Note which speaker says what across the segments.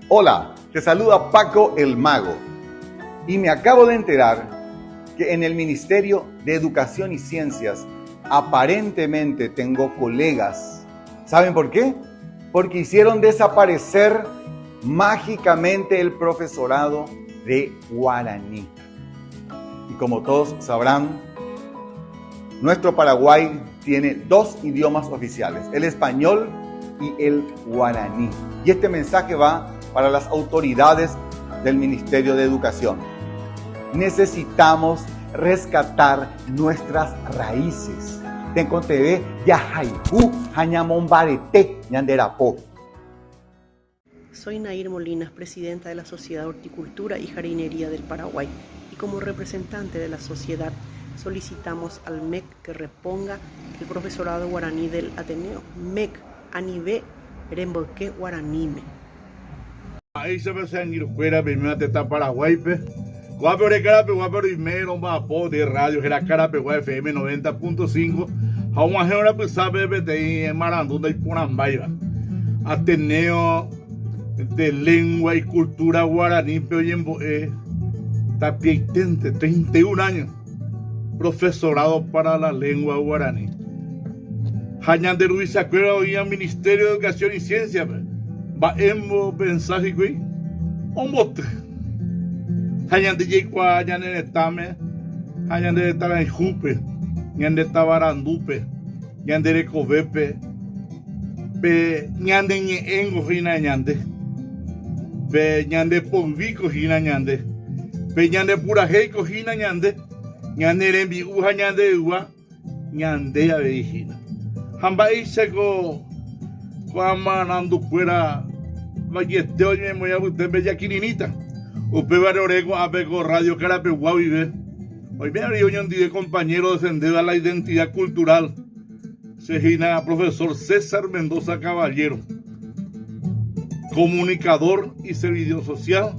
Speaker 1: Hola, te saluda Paco el Mago y me acabo de enterar que en el Ministerio de Educación y Ciencias aparentemente tengo colegas. ¿Saben por qué? Porque hicieron desaparecer mágicamente el profesorado de guaraní. Y como todos sabrán, nuestro Paraguay tiene dos idiomas oficiales, el español y el guaraní. Y este mensaje va para las autoridades del Ministerio de Educación. Necesitamos rescatar nuestras raíces. Tencontebe yahaihu hañamombarete ñanderapo.
Speaker 2: Soy Nair Molinas, presidenta de la Sociedad Horticultura y Jardinería del Paraguay, y como representante de la sociedad solicitamos al MEC que reponga el profesorado guaraní del Ateneo. MEC, Anibe, Rembolque, Guaranime.
Speaker 3: Ahí se me sangre fuera, primero te está Paraguay, pe. Guapo de cara, pe, guapo de mero, mapo de radio, que la cara, pe, guay, FM 90.5. Vamos a hacer una pesada, pe, de Marandunda y Ponambaiba. Ateneo de Lengua y Cultura Guaraní, pe, oye, tapiaitente, 31 años. Profesorado para la lengua guaraní. Hañan de Luis Acuera hoy al Ministerio de Educación y Ciencia, pe. Baembo mensaje, güey. Ombote. Hayan de Yekwa, hayan de Tame, hayan de Taranjupe, hayan de Tabarandupe, hayan de Recovepe, pe ñande ñengo hina ñande, pe ñande Ponvico hina ñande, pe ñande Purajeco hina ñande, ñande Rembi uja ñande ua, ñande ya vejina. Hamba iseko Manando fuera Vallesteo y me voy a usted bella quininita. Usted va a orego a pego radio carape guavive. Hoy me abrió un día compañero descendido a la identidad cultural. Sejina profesor César Mendoza Caballero. Comunicador y servidor social.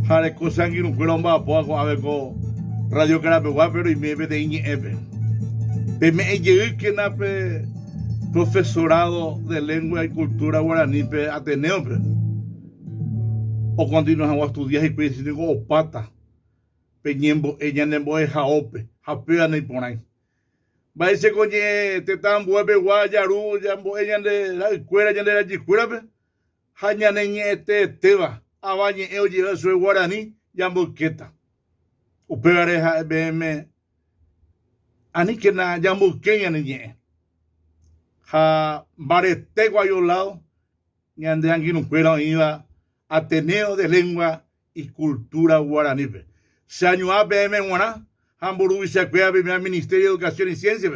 Speaker 3: Jareco sanguino fuera un vapo a pego radio carape guavero y me ve de iñepe. Me llegué que nape profesorado de lengua y cultura guaraní pe Ateneo pe. O cuando nos vamos a estudiar y pues digo opata peñembo ella nembo es jaope japea ni ponai va ese coñe te tan buebe guayaru jambo ella de la escuela ya de la escuela pe haña neñe teba abañe eo lleva su guaraní jambo queta upeareja bm ani que na jambo queña neñe ha barete guayolado ñande anguino fuera iba Ateneo de Lengua y Cultura Guaraní. Se año APM guaná, Hamburgo y se acuerda del Ministerio de Educación y Ciencia.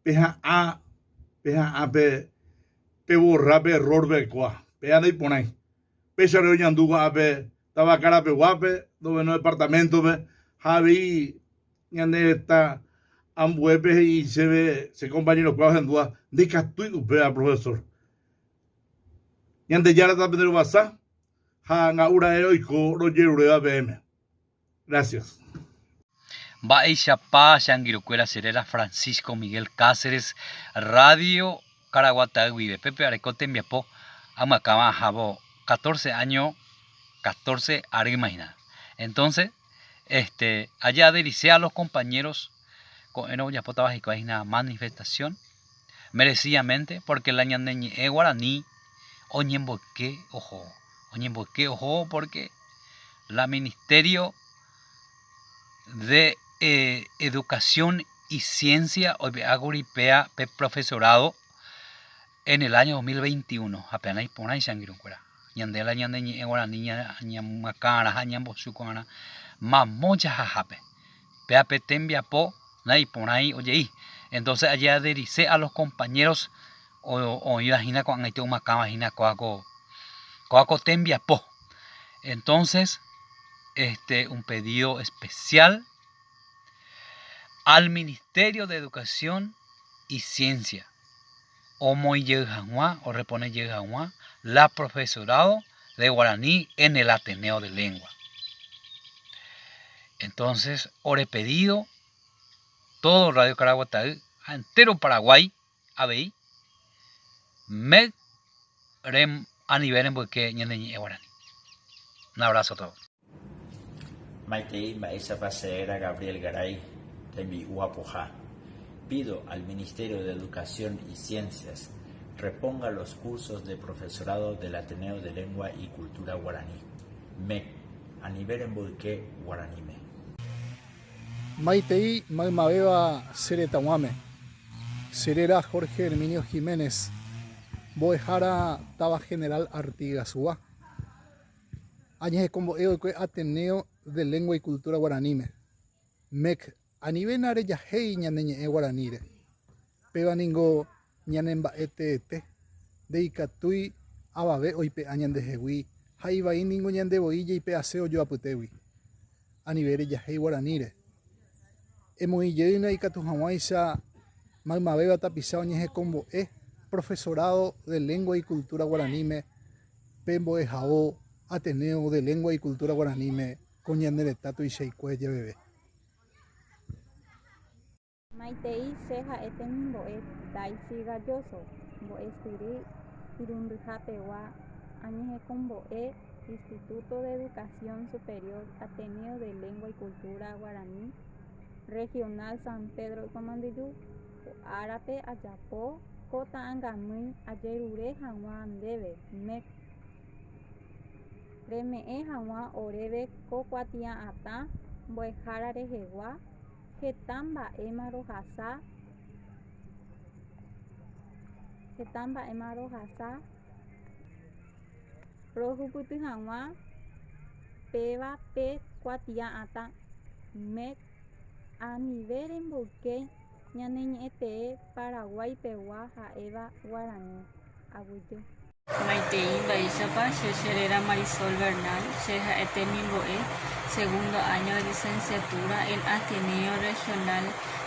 Speaker 3: Peja a pe borra pe error pe coa. Peja de ponay. Peja de ñanduga a pe tabacara pe guape, donde no departamento pe Javi ñande está ambuepe y se ve se compañero cuadros en duda de catuido pe profesor. Ñande ya la está pedro basa. Gracias.
Speaker 4: Baixapá, Xanguirocuela Serera, Francisco Miguel Cáceres, Radio Caraguatagüí, Pepe Arecote Miapo, Amacama Jabo, 14 años, 14 imagina. Entonces, allá dirigí a los compañeros con el Yapota Bajico, hay una manifestación, merecidamente, porque la ñandeñe guaraní, oñemboque, ojo. Ojo, porque la Ministerio de Educación y Ciencia agoripea profesorado en el año 2021. Apenas hay por ahí sanguirucuera. Ñandela ñandeñi guaraní ñamacara ñambosucana mamocha jajape. Peape tembiapo nay por ahí oye. Entonces allá adhericé a los compañeros o imagina con este macama imagina coaco Tembiapo. Entonces, un pedido especial al Ministerio de Educación y Ciencia. Omo Yejanua, o repone Yejanua, la profesorado de guaraní en el Ateneo de Lengua. Entonces, ore pedido todo Radio Caraguatagüí, entero Paraguay, ABI, me rem a nivel en porque ñaneñe guaraní. Un abrazo a todos.
Speaker 5: Maitei Maesha Paseera Gabriel Garay, de mi Uapoja. Pido al Ministerio de Educación y Ciencias reponga los cursos de profesorado del Ateneo de Lengua y Cultura Guaraní, MEC, a nivel en Burqué Guaranime.
Speaker 6: Maitei Magmabeba Seretahuame, Serera Jorge Herminio Jiménez, Boejara Taba General Artigasúa, Añeje como Ateneo de Lengua y Cultura Guaranime, MEC, a nivel Areyajei ñaneñe Guaranire, Pebaningo ñanemba ete, de Icatui, Ababe oipe añan de Jehui, Jaibaí ningo ñan de Boilla y Peaseo yo aputewi, a nivel Areyajei Guaranire. Emoilleina y Catujahuaisa, Magmabeba Tapizao Ñeje Combo profesorado de Lengua y Cultura Guaranime, Pembo de Jao, Ateneo de Lengua y Cultura Guaranime, Coñaneretato y Sheikue Bebé.
Speaker 7: Maitei Sheja Etemimbo Daisi Galloso, Boestiri, Irundujapewa, Añeje Combo Instituto de Educación Superior, Ateneo de Lengua y Cultura Guaraní, Regional San Pedro y Comandillú, Árape Ayapó, Cota Angamui, Ayerure Jaguán Debe, MEC, Remee Jaguán Orebe, Cocuatia Ata, Boejara Rejegua, Getamba Emarojasa, Rojuputu Jaguán, Peba Pe Cuatia Ata, MEC, a nivel en Burqué, ñaneñete Paraguay, Pewa, Jaeva, Guaraní, Aguille.
Speaker 8: Maitei Baishapa, Shecherera Marisol Bernal, Sheja Etemimboe, segundo año de licenciatura en Ateneo Regional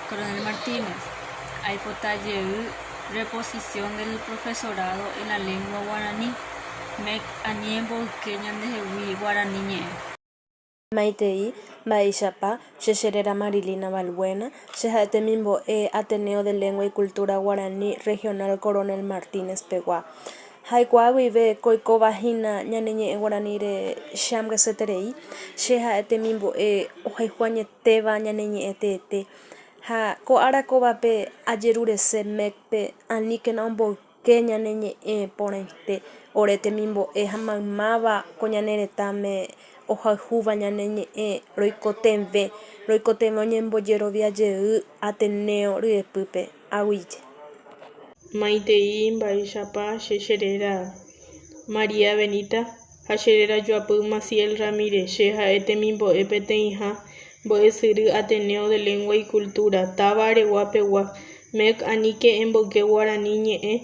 Speaker 8: Coronel Martínez. Aipotayeu, reposición del profesorado en la lengua guaraní. MEC Añe Burqué ñandejehui Guaraníñe.
Speaker 9: Maitei Baishapa, Shecherera Marilina Balbuena, Sheja Etemimboe, Ateneo de Lengua y Cultura Guaraní Regional Coronel Martínez Pegua. Haikuaguive koiko vagina ñaneñe guaranire shamga seterei, Sheja Etemimboe, Ojaijuañeteva ñaneñe etete. Ha koarakovape ajerurese mekpe aníkena omboke ñaneñe porãite oretemimboe ha magmáva koñaneretame ohayhúva ñaneñe roikotevẽ oñembojeroviajey Ateneo ryepýpe aguyje.
Speaker 10: Maitei Mba'eichapa Checherera María Benita ha Cherera Joapy Maciel Ramírez, Sheja Etemimbo'e peteĩha Mbo'esyry Ateneo de Lengua y Cultura Táva Aregua MEC aníke embogue Guarani ñe'ẽ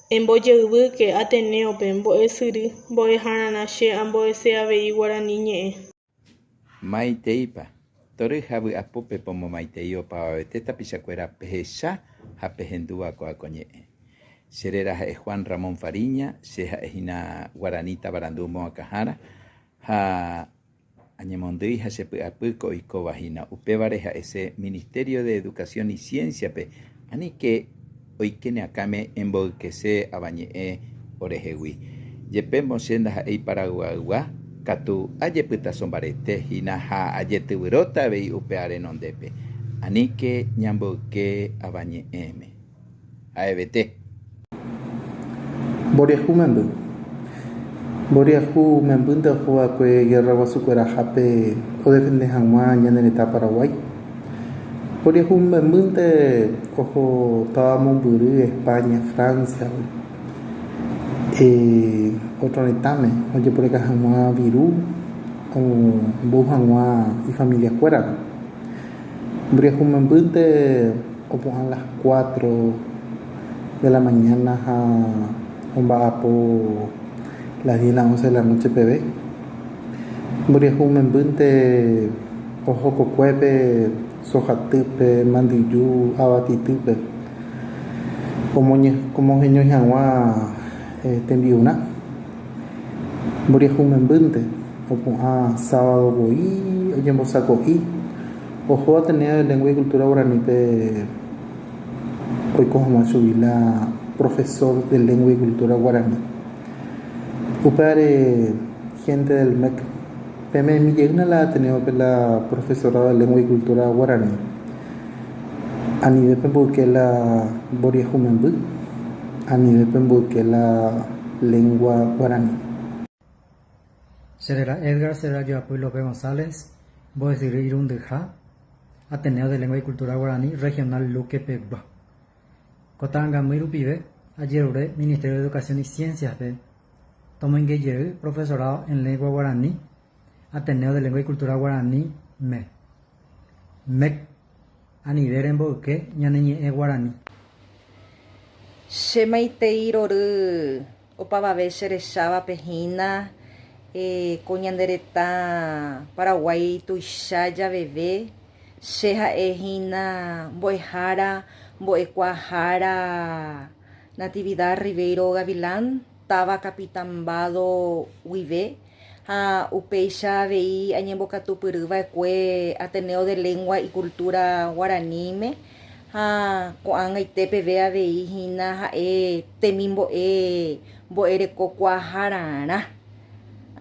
Speaker 10: embojeyvýke Ateneópe Mbo'esyry mbo'ehárarã che ambo'ese avei Guarani ñe'ẽ.
Speaker 11: Maiteipa toryhavy apópe pomomaitei opavavete tapichakuéra pehecha ha pehendúva ko'akoñe'ẽ. Cherera ha'e Juan Ramón Fariña, che ha'ehína Guaranita Barandu Moakahára ha añemondýi ha chepy'apýko oikovahína upévare ha'ese Ministerio de Educación y Cienciape aníke oikeneakáme emboykese avañe'ẽ orehegui. Jepémo chénda ha'e Paraguaygua katu ajepytasombarete hína ha ajetyvýrota avei upe arenondépe. Aníke ñamboyke avañe'ẽme. Ha'evete.
Speaker 12: Mboriahu membýnte ohova'ekue Guerra Guasukuerahápe odefende hag̃ua ñane retã Paraguay. Mboriahu membýnte oho táva mombyry España, Francia, otro retãme ojeporeka hag̃ua viru ombo'u hag̃ua ifamiliakuérape. Mboriahu membýnte opu'ã a las 4 de la mañana ha omba'apo las 10 las 11 de la noche peve. Mboriahu membýnte oho kokuépe Sohatýpe, Mandiyu, Abatitýpe omoheñói hag̃ua tembi'una. Mboriahu membýnte opu'ã sávadovoi ojembosako'i oho Ateneo de Lengua y Cultura Guaranípe oiko hag̃ua chugui la profesor de Lengua y Cultura Guaraní. Upare gente del MEC. Peme mi llegna la Ateneo la profesora de lengua y cultura guaraní. A nivel porque la Boria Jumembu. A nivel porque la lengua guaraní.
Speaker 13: Será Edgar será Joaquín López González, voy a decir Irundeja, Ateneo de Lengua y Cultura Guaraní, Regional Luque Pegua. Cotanga Mirupibe, Ayerure, Ministerio de Educación y Ciencias de Tomengueye, profesorado en Lengua Guaraní, Ateneo de Lengua y Cultura Guaraní, MEC, Aniver en Boque, Ñaneñe Guaraní.
Speaker 14: Shemaiteiroru, Opavabe Xerexaba Pejina, Coñandereta, Paraguay, Tuixaya, Bebé, Xeja Ejina, Boejara, Boecuajara, Natividad Ribeiro Gavilán, Taba Capitambado Uive, Upeixa Vei, Añembocatupuruba, Cue, Ateneo de Lengua y Cultura Guaranime, Coan Aitepeve Avei, Hina, Temimbo, Boereco Cuajarana.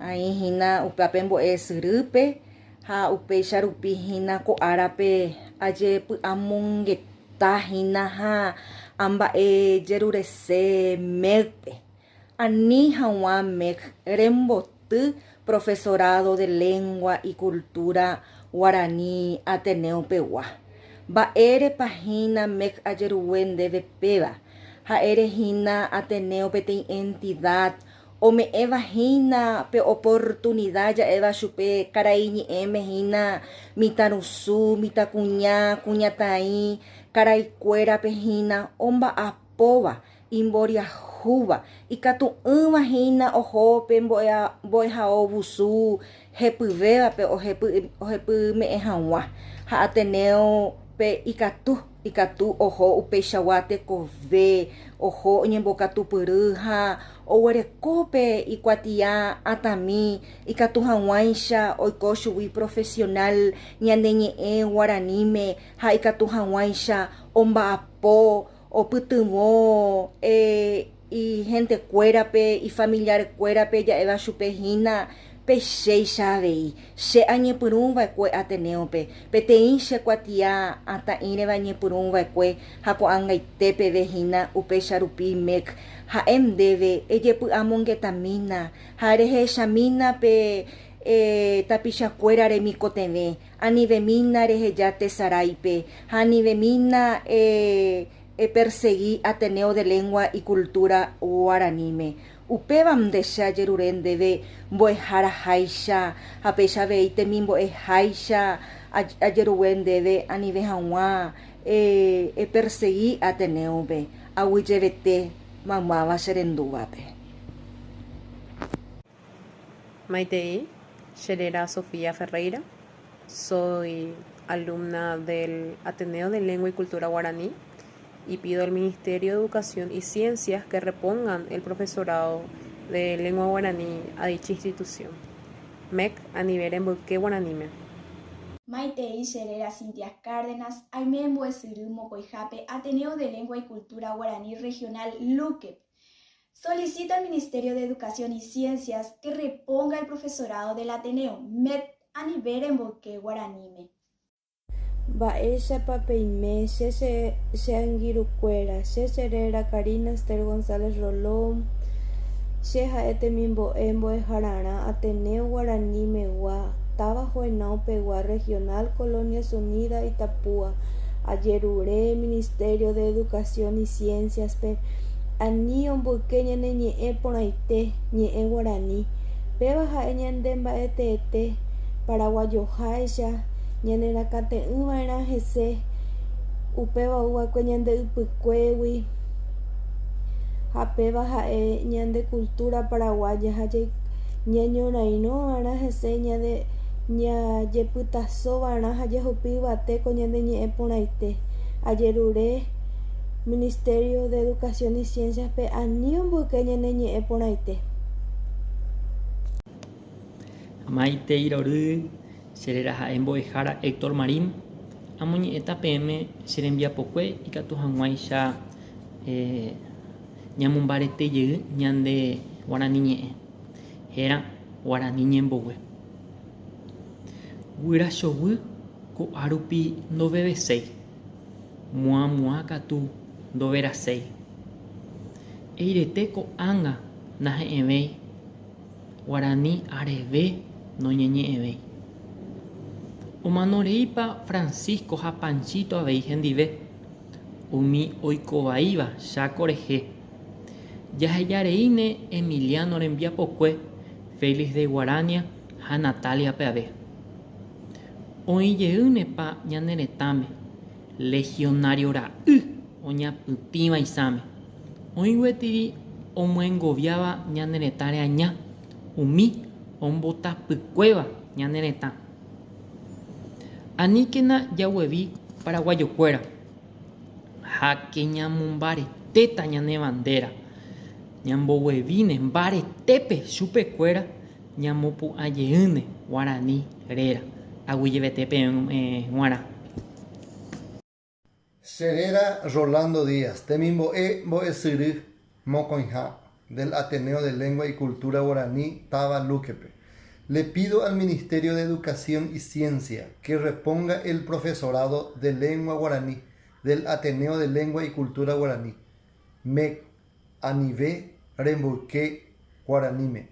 Speaker 14: Aí hina upapembo esrupe ha upeixa rupi hina ko arape aje pu amongeta hina ha amba jerurese mepe ani hawa mek rembotu profesorado de lengua y cultura guaraní Ateneo Pewa ba ere pagina mek ajeruende vepeva ha ere hina Ateneo peten entidad o me eva hina pe oportunidad ya eva chupe caraíñi eme hina mitanusu mitacuña cuñatai carai cuera pe hina omba apova imboria juba y catu uma hina ojo pe boya obusu hepuveva pe o hepu me ehawa ha Ateneo pe ikatu ojo upeixawate kove ojo ñembokatu puruja owerekope ikuatia atami ikatu hawaixa oiko chugui profesional ñaneñe'ẽ guaraníme ha ikatu hawaixa omba'apo opytyvõ y gente cuérape y familiar cuérape ja'éva chupe hína pechéicha avei che añepyrũva'ekue Ateneope peteĩ chekuatia ata'íreva añepyrũva'ekue ha ko'ag̃aitépeve hína upéicha rupi MEC ha'e ndéve ejepy'amongetamína ha rehechamína pe tapichakuéra remikotevẽ anivemína reheja tesaráipe ha anivemína perseguí Ateneo de Lengua y Cultura Guaraníme. Upéva mdecha jerurendeve mbo'eharaháicha ha péichaveíte mimbo'eháicha ajeruendeve anive hag̃ua perseguí Ateneope aguyjevete mamáva cherendúvape.
Speaker 2: Maitei, Sherera Sofía Ferreira, soy alumna del Ateneo de Lengua y Cultura Guaraní y pido al Ministerio de Educación y Ciencias que repongan el profesorado de lengua guaraní a dicha institución. MEC a nivel en Boque Guaraníme.
Speaker 15: Maitei Sherera Cintia Cárdenas, Aimembo Esirumo Coijape, Ateneo de Lengua y Cultura Guaraní Regional Luque. Solicito al Ministerio de Educación y Ciencias que reponga el profesorado del Ateneo MEC a nivel en Boque Guaraníme.
Speaker 9: Mba'éichapa peime che angirukuéra che Sherera Karina Esther González Rolón che ha'ete mimbo'e mbo'ehararã Ateneo Guaraní Megua Táva Henao Pegua Regional Colonias Unidas Itapúa ajerure Ministerio de Educación y Ciencias pe ani omboyke ñaneñe'ẽ porãite ñe'ẽ Guaraní péva ha'e ñande mba'eteete paraguajoháicha ñanerakate'ỹva'erã hese upéva uvakue ñande ypykuégui ha péva ha'e ñande cultura paraguaya ha ñañorãirõva'erã hese ñajepytasóva'erã ha jehupi yvate ko ñande ñe'ẽ porãite ajerure Ministerio de Educación y Ciencias pe ani omboyke ñande ñe'ẽ porãite.
Speaker 16: Maitei rory Sherera ha'e mbo'ehára Héctor Marín amoñe'ẽta peẽme che rembiapokue ikatu hag̃uáicha ñamombaretejey ñande Guarani ñe'ẽ Hera guaraní ñembogue. Guira chovy ko'árupi ndoveveséi. Muã katu ndoveraséi. Eirete ko'ág̃a nahe'ẽvéi. Guarani areve noñeñe'ẽvéi. Omanoreípa Francisco ha Panchito avei hendive. Umi oikovaíva cháko rehe. Jahejareíne Emiliano rembiapokue, Félix de Guarania ha Natalia peave. Oĩjeýnepa ñane retãme, legionario ra'y oñapytĩva isãme. Oĩguetiri omoengoviáva ñane retã reaña, umi ombotapykuéva ñane retã. Aníkena jaguevi paraguayokuéra ha que ñamombaretéta ñane bandera. Ñamboguevíne mbaretépe chupekuéra ñamopu'ãjeýne Guarani réra. Aguyjevetépe g̃uarã.
Speaker 17: Cherera Rolando Díaz, temimbo'e mbo'esyry mokõiha del Ateneo de Lengua y Cultura Guaraní Tava Lúquepe. Le pido al Ministerio de Educación y Ciencia que reponga el profesorado de lengua guaraní del Ateneo de Lengua y Cultura Guaraní, MEC, Anivé, Remburqué, Guaraníme.